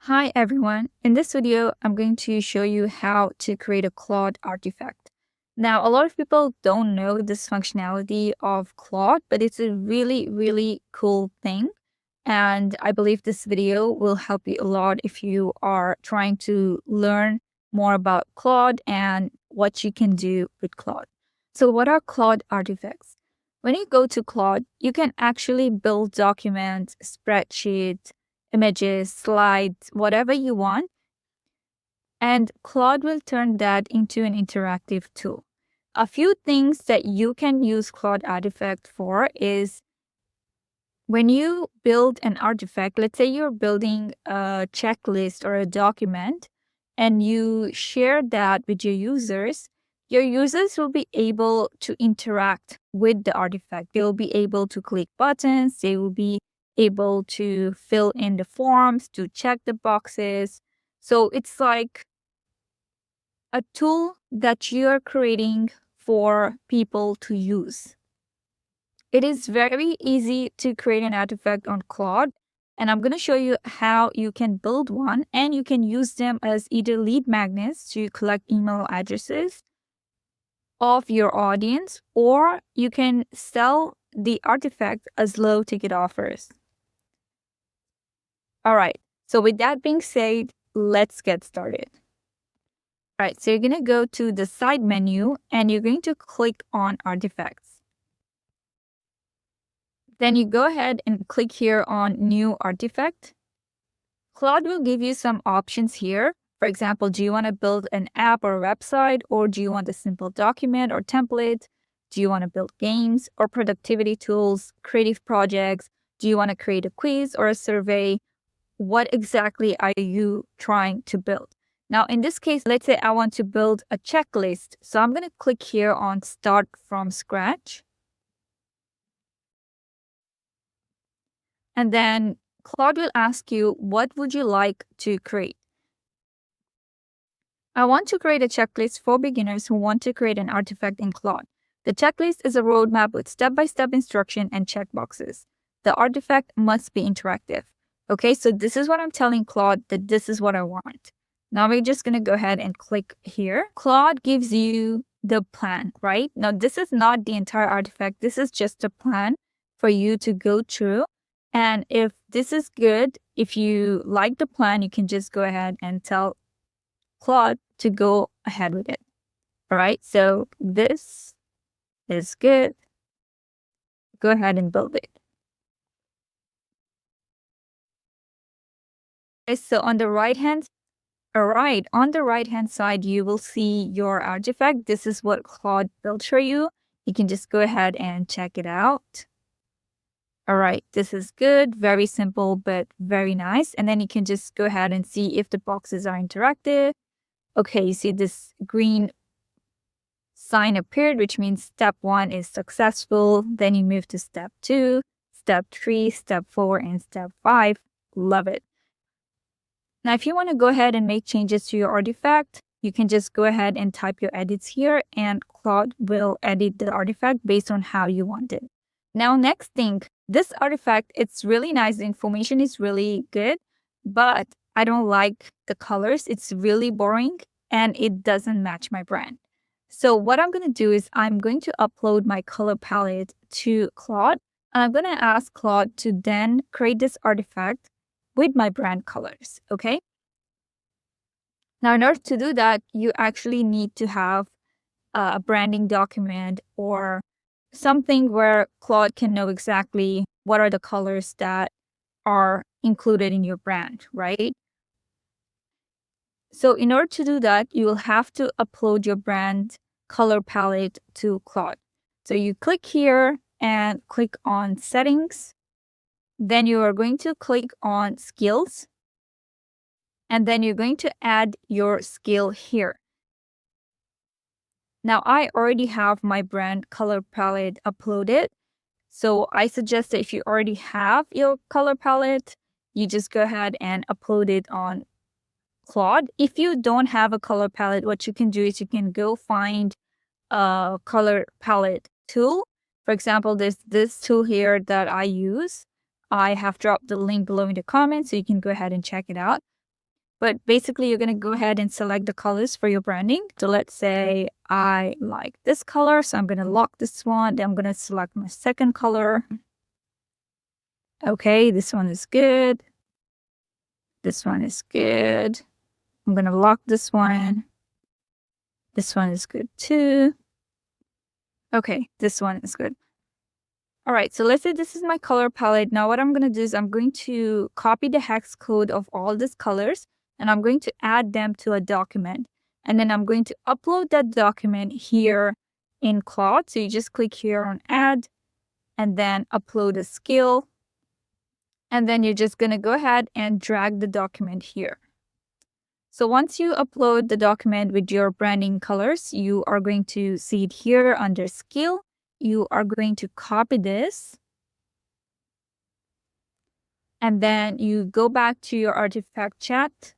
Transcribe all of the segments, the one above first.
Hi everyone. In this video, I'm going to show you how to create a Claude artifact. Now, a lot of people don't know this functionality of Claude, but it's a really cool thing. And I believe this video will help you a lot if you are trying to learn more about Claude and what you can do with Claude. So what are Claude artifacts? When you go to Claude, you can actually build documents, spreadsheets, images, slides, whatever you want. And Claude will turn that into an interactive tool. A few things that you can use Claude Artifact for is when you build an artifact, let's say you're building a checklist or a document, and you share that with your users will be able to interact with the artifact. They'll be able to click buttons, they will be able to fill in the forms, to check the boxes. So it's like a tool that you're creating for people to use. It is very easy to create an artifact on Claude, and I'm going to show you how you can build one, and you can use them as either lead magnets to collect email addresses of your audience, or you can sell the artifact as low ticket offers. All right, so with that being said, let's get started. All right, so you're going to go to the side menu and you're going to click on artifacts. Then you go ahead and click here on new artifact. Claude will give you some options here. For example, do you want to build an app or a website, or do you want a simple document or template? Do you want to build games or productivity tools, creative projects? Do you want to create a quiz or a survey? What exactly are you trying to build? Now, in this case, let's say I want to build a checklist. So I'm going to click here on Start from Scratch. And then Claude will ask you, what would you like to create? I want to create a checklist for beginners who want to create an artifact in Claude. The checklist is a roadmap with step-by-step instruction and checkboxes. The artifact must be interactive. Okay, so this is what I'm telling Claude, that this is what I want. Now we're just going to go ahead and click here. Claude gives you the plan, right? Now this is not the entire artifact. This is just a plan for you to go through. And if this is good, if you like the plan, you can just go ahead and tell Claude to go ahead with it. All right, so this is good. Go ahead and build it. Okay, so on the right hand side, you will see your artifact. This is what Claude built for you. You can just go ahead and check it out. All right, this is good, very simple, but very nice. And then you can just go ahead and see if the boxes are interactive. Okay, you see this green sign appeared, which means step 1 is successful. Then you move to step 2, step 3, step 4, and step 5. Love it. Now, if you want to go ahead and make changes to your artifact, you can just go ahead and type your edits here, and Claude will edit the artifact based on how you want it. Now, next thing, this artifact, it's really nice. The information is really good, but I don't like the colors. It's really boring and it doesn't match my brand. So what I'm going to do is I'm going to upload my color palette to Claude. And I'm going to ask Claude to then create this artifact with my brand colors, okay? Now, in order to do that, you actually need to have a branding document or something where Claude can know exactly what are the colors that are included in your brand, right? So in order to do that, you will have to upload your brand color palette to Claude. So you click here and click on Settings. Then you are going to click on Skills. And then you're going to add your skill here. Now, I already have my brand color palette uploaded. So I suggest that if you already have your color palette, you just go ahead and upload it on Claude. If you don't have a color palette, what you can do is you can go find a color palette tool. For example, there's this tool here that I use. I have dropped the link below in the comments, so you can go ahead and check it out. But basically, you're going to go ahead and select the colors for your branding. So let's say I like this color. So I'm going to lock this one. Then I'm going to select my second color. Okay, this one is good. This one is good. I'm going to lock this one. This one is good too. Okay, this one is good. All right, so let's say this is my color palette. Now what I'm going to do is I'm going to copy the hex code of all these colors and I'm going to add them to a document. And then I'm going to upload that document here in Claude. So you just click here on add and then upload a skill. And then you're just going to go ahead and drag the document here. So once you upload the document with your branding colors, you are going to see it here under skill. You are going to copy this. And then you go back to your artifact chat.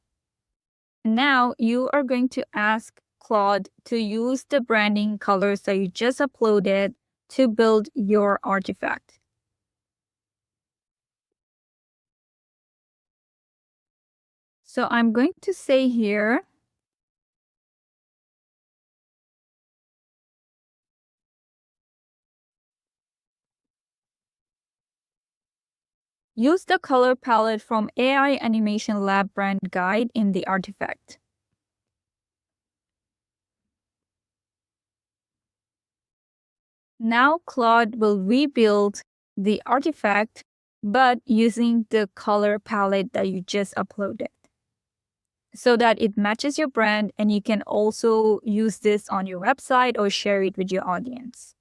Now you are going to ask Claude to use the branding colors that you just uploaded to build your artifact. So I'm going to say here, use the color palette from AI Animation Lab brand guide in the artifact. Now Claude will rebuild the artifact, but using the color palette that you just uploaded, so that it matches your brand and you can also use this on your website or share it with your audience.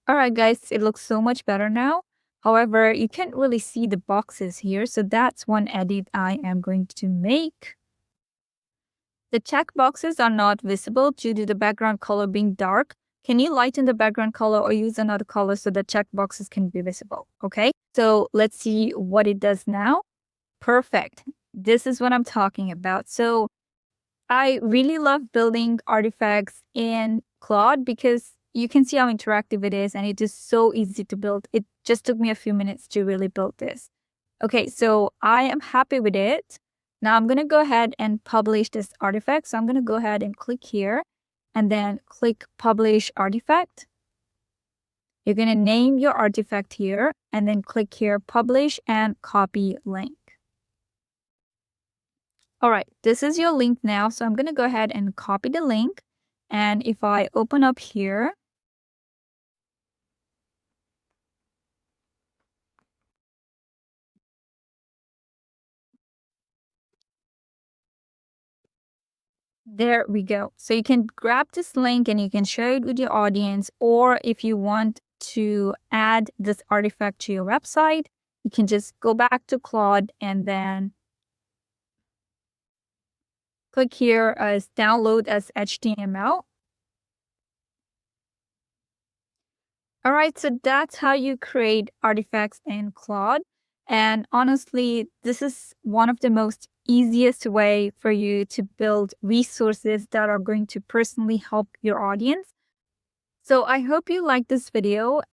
All right, guys, it looks so much better now. However, you can't really see the boxes here, so that's one edit I am going to make. The check boxes are not visible due to the background color being dark. Can you lighten the background color or use another color so the check boxes can be visible? Okay, so let's see what it does now. Perfect. This is what I'm talking about. So I really love building artifacts in Claude because you can see how interactive it is and it is so easy to build. It just took me a few minutes to really build this. Okay, so I am happy with it. Now I'm going to go ahead and publish this artifact. So I'm going to go ahead and click here and then click Publish Artifact. You're going to name your artifact here and then click here, Publish and Copy Link. All right, this is your link now. So I'm going to go ahead and copy the link. And if I open up here, there we go. So you can grab this link and you can share it with your audience. Or if you want to add this artifact to your website, you can just go back to Claude and then click here as download as HTML. All right, so that's how you create artifacts in Claude. And honestly, this is one of the most easiest way for you to build resources that are going to personally help your audience. So I hope you liked this video